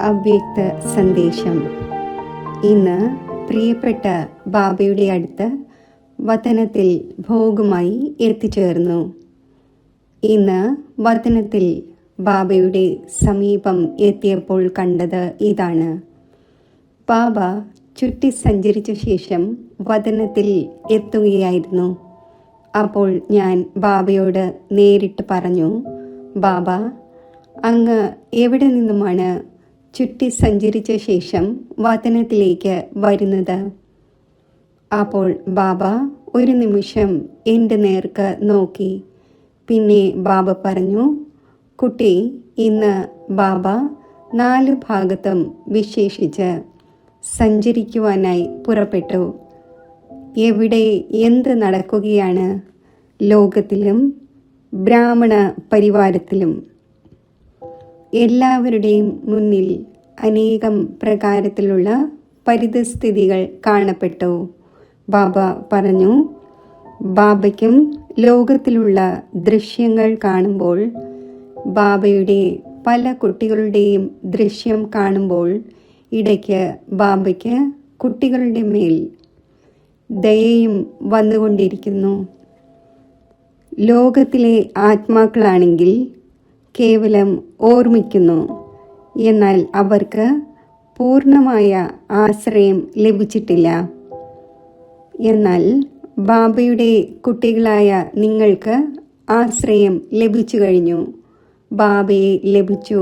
അവ്യക്ത സന്ദേശം. ഇന്ന് പ്രിയപ്പെട്ട ബാബയുടെ അടുത്ത് വതനത്തിൽ ഭോഗമായി എത്തിച്ചേർന്നു. ഇന്ന് വതനത്തിൽ ബാബയുടെ സമീപം എത്തിയപ്പോൾ കണ്ടത് ഇതാണ്. ബാബ ചുറ്റി സഞ്ചരിച്ച ശേഷം വതനത്തിൽ എത്തുകയായിരുന്നു. അപ്പോൾ ഞാൻ ബാബയോട് നേരിട്ട് പറഞ്ഞു, ബാബ, അങ്ങ് എവിടെ നിന്നുമാണ് ചുറ്റി സഞ്ചരിച്ച ശേഷം വതനത്തിലേക്ക് വരുന്നത്? അപ്പോൾ ബാബ ഒരു നിമിഷം എൻ്റെ നേർക്ക് നോക്കി. പിന്നെ ബാബ പറഞ്ഞു, കുട്ടി, ഇന്ന് ബാബ 4 ഭാഗത്തും വിശേഷിച്ച് സഞ്ചരിക്കുവാനായി പുറപ്പെട്ടു. എവിടെ എന്ത് നടക്കുകയാണ്? ലോകത്തിലും ബ്രാഹ്മണ പരിവാരത്തിലും എല്ലാവരുടെയും മുന്നിൽ അനേകം പ്രകാരത്തിലുള്ള പരിതസ്ഥിതികൾ കാണപ്പെട്ടു. ബാബ പറഞ്ഞു, ബാബയ്ക്കും ലോകത്തിലുള്ള ദൃശ്യങ്ങൾ കാണുമ്പോൾ, ബാബയുടെ പല കുട്ടികളുടെയും ദൃശ്യം കാണുമ്പോൾ ഇടയ്ക്ക് ബാബയ്ക്ക് കുട്ടികളുടെ മേൽ ദയയും വന്നുകൊണ്ടിരിക്കുന്നു. ലോകത്തിലെ ആത്മാക്കളാണെങ്കിൽ കേവലം ഓർമ്മിക്കുന്നു, എന്നാൽ അവർക്ക് പൂർണ്ണമായ ആശ്രയം ലഭിച്ചിട്ടില്ല. എന്നാൽ ബാബയുടെ കുട്ടികളായ നിങ്ങൾക്ക് ആശ്രയം ലഭിച്ചു കഴിഞ്ഞു, ബാബയെ ലഭിച്ചു.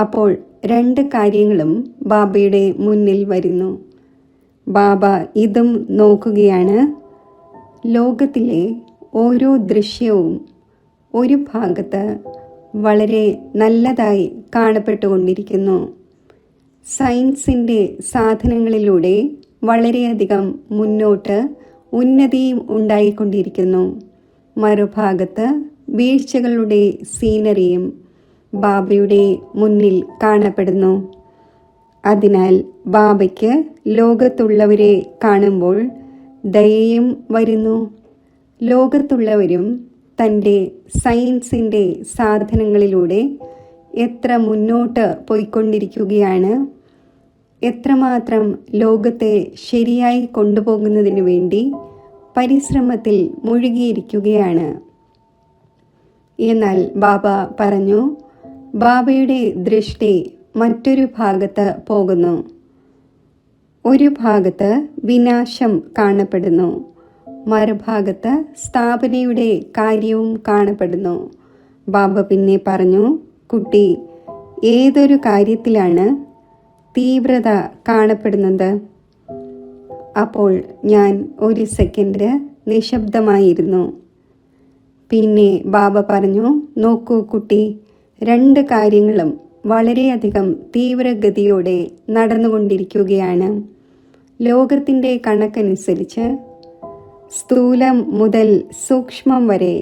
അപ്പോൾ 2 കാര്യങ്ങളും ബാബയുടെ മുന്നിൽ വരുന്നു. ബാബ ഇതും നോക്കുകയാണ്. ലോകത്തിലെ ഓരോ ദൃശ്യവും ഒരു ഭാഗത്ത് വളരെ നല്ലതായി കാണപ്പെട്ടുകൊണ്ടിരിക്കുന്നു. സയൻസിൻ്റെ സാധനങ്ങളിലൂടെ വളരെയധികം മുന്നോട്ട് ഉന്നതിയും ഉണ്ടായിക്കൊണ്ടിരിക്കുന്നു. മറുഭാഗത്ത് വീഴ്ചകളുടെ സീനറിയും ബാബയുടെ മുന്നിൽ കാണപ്പെടുന്നു. അതിനാൽ ബാബയ്ക്ക് ലോകത്തുള്ളവരെ കാണുമ്പോൾ ദയയും വരുന്നു. ലോകത്തുള്ളവരും തൻ്റെ സയൻസിൻ്റെ സാധനങ്ങളിലൂടെ എത്ര മുന്നോട്ട് പോയിക്കൊണ്ടിരിക്കുകയാണ്, എത്രമാത്രം ലോകത്തെ ശരിയായി കൊണ്ടുപോകുന്നതിന് വേണ്ടി പരിശ്രമത്തിൽ മുഴുകിയിരിക്കുകയാണ്. എന്നാൽ ബാബ പറഞ്ഞു, ബാബയുടെ ദൃഷ്ടി മറ്റൊരു ഭാഗത്ത് പോകുന്നു. ഒരു ഭാഗത്ത് വിനാശം കാണപ്പെടുന്നു, മറുഭാഗത്ത് സ്ഥാപനയുടെ കാര്യവും കാണപ്പെടുന്നു. ബാബ പിന്നെ പറഞ്ഞു, കുട്ടി, ഏതൊരു കാര്യത്തിലാണ് തീവ്രത കാണപ്പെടുന്നത്? അപ്പോൾ ഞാൻ ഒരു സെക്കൻഡ് നിശബ്ദമായിരുന്നു. പിന്നെ ബാബ പറഞ്ഞു, നോക്കൂ കുട്ടി, 2 കാര്യങ്ങളും വളരെയധികം തീവ്രഗതിയോടെ നടന്നുകൊണ്ടിരിക്കുകയാണ്. ലോകത്തിൻ്റെ കണക്കനുസരിച്ച് സ്ഥൂലം മുതൽ സൂക്ഷ്മം വരെ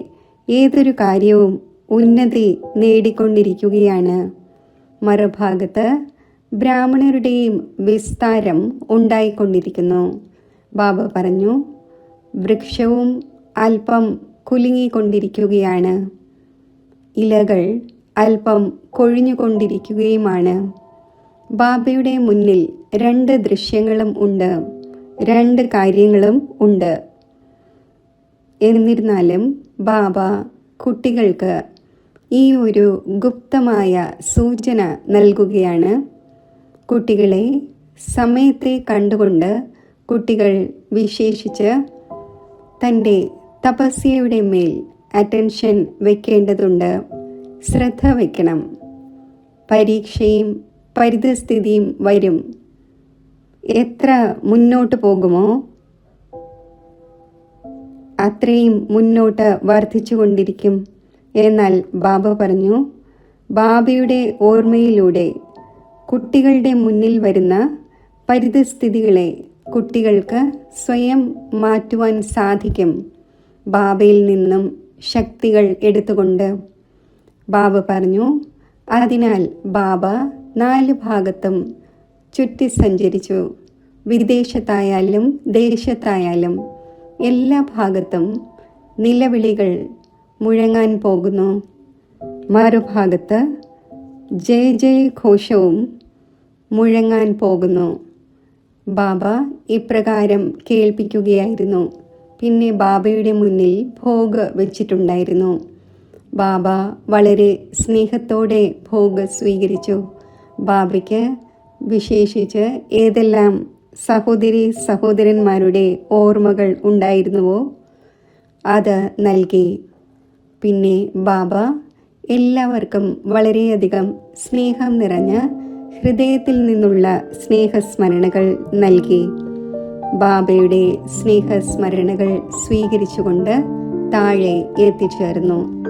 ഏതൊരു കാര്യവും ഉന്നതി നേടിക്കൊണ്ടിരിക്കുകയാണ്. മറുഭാഗത്ത് ബ്രാഹ്മണരുടെയും വിസ്താരം ഉണ്ടായിക്കൊണ്ടിരിക്കുന്നു. ബാബ പറഞ്ഞു, വൃക്ഷവും അല്പം കുലുങ്ങിക്കൊണ്ടിരിക്കുകയാണ്, ഇലകൾ അല്പം കൊഴിഞ്ഞുകൊണ്ടിരിക്കുകയുമാണ്. ബാബയുടെ മുന്നിൽ 2 ദൃശ്യങ്ങളും ഉണ്ട്, 2 കാര്യങ്ങളും ഉണ്ട്. എന്നിരുന്നാലും ബാബ കുട്ടികൾക്ക് ഈ ഒരു ഗുപ്തമായ സൂചന നൽകുകയാണ്. കുട്ടികളെ, സമയത്തെ കണ്ടുകൊണ്ട് കുട്ടികൾ വിശേഷിച്ച് തൻ്റെ തപസ്യയുടെ മേൽ അറ്റൻഷൻ വയ്ക്കേണ്ടതുണ്ട്, ശ്രദ്ധ വയ്ക്കണം. പരീക്ഷയും പരിതസ്ഥിതിയും വരും. എത്ര മുന്നോട്ട് പോകുമോ അത്രയും മുന്നോട്ട് വർദ്ധിച്ചു കൊണ്ടിരിക്കും. എന്നാൽ ബാബ പറഞ്ഞു, ബാബയുടെ ഓർമ്മയിലൂടെ കുട്ടികളുടെ മുന്നിൽ വരുന്ന പരിതസ്ഥിതികളെ കുട്ടികൾക്ക് സ്വയം മാറ്റുവാൻ സാധിക്കും, ബാബയിൽ നിന്നും ശക്തികൾ എടുത്തുകൊണ്ട്. ബാബ പറഞ്ഞു, അതിനാൽ ബാബ 4 ഭാഗത്തും ചുറ്റി സഞ്ചരിച്ചു. വിദേശത്തായാലും ദേശത്തായാലും എല്ലാ ഭാഗത്തും നിലവിളികൾ മുഴങ്ങാൻ പോകുന്നു. മറുഭാഗത്ത് ജയ ജയഘോഷവും മുഴങ്ങാൻ പോകുന്നു. ബാബ ഇപ്രകാരം കേൾപ്പിക്കുകയായിരുന്നു. പിന്നെ ബാബയുടെ മുന്നിൽ ഭോഗ് വെച്ചിട്ടുണ്ടായിരുന്നു. ബാബ വളരെ സ്നേഹത്തോടെ ഭോഗ് സ്വീകരിച്ചു. ബാബയ്ക്ക് വിശേഷിച്ച് ഏതെല്ലാം സഹോദരി സഹോദരന്മാരുടെ ഓർമ്മകൾ ഉണ്ടായിരുന്നുവോ അത് നൽകി. പിന്നെ ബാബ എല്ലാവർക്കും വളരെയധികം സ്നേഹം നിറഞ്ഞ ഹൃദയത്തിൽ നിന്നുള്ള സ്നേഹസ്മരണകൾ നൽകി. ബാബയുടെ സ്നേഹസ്മരണകൾ സ്വീകരിച്ചുകൊണ്ട് താഴെ എത്തിച്ചേർന്നു.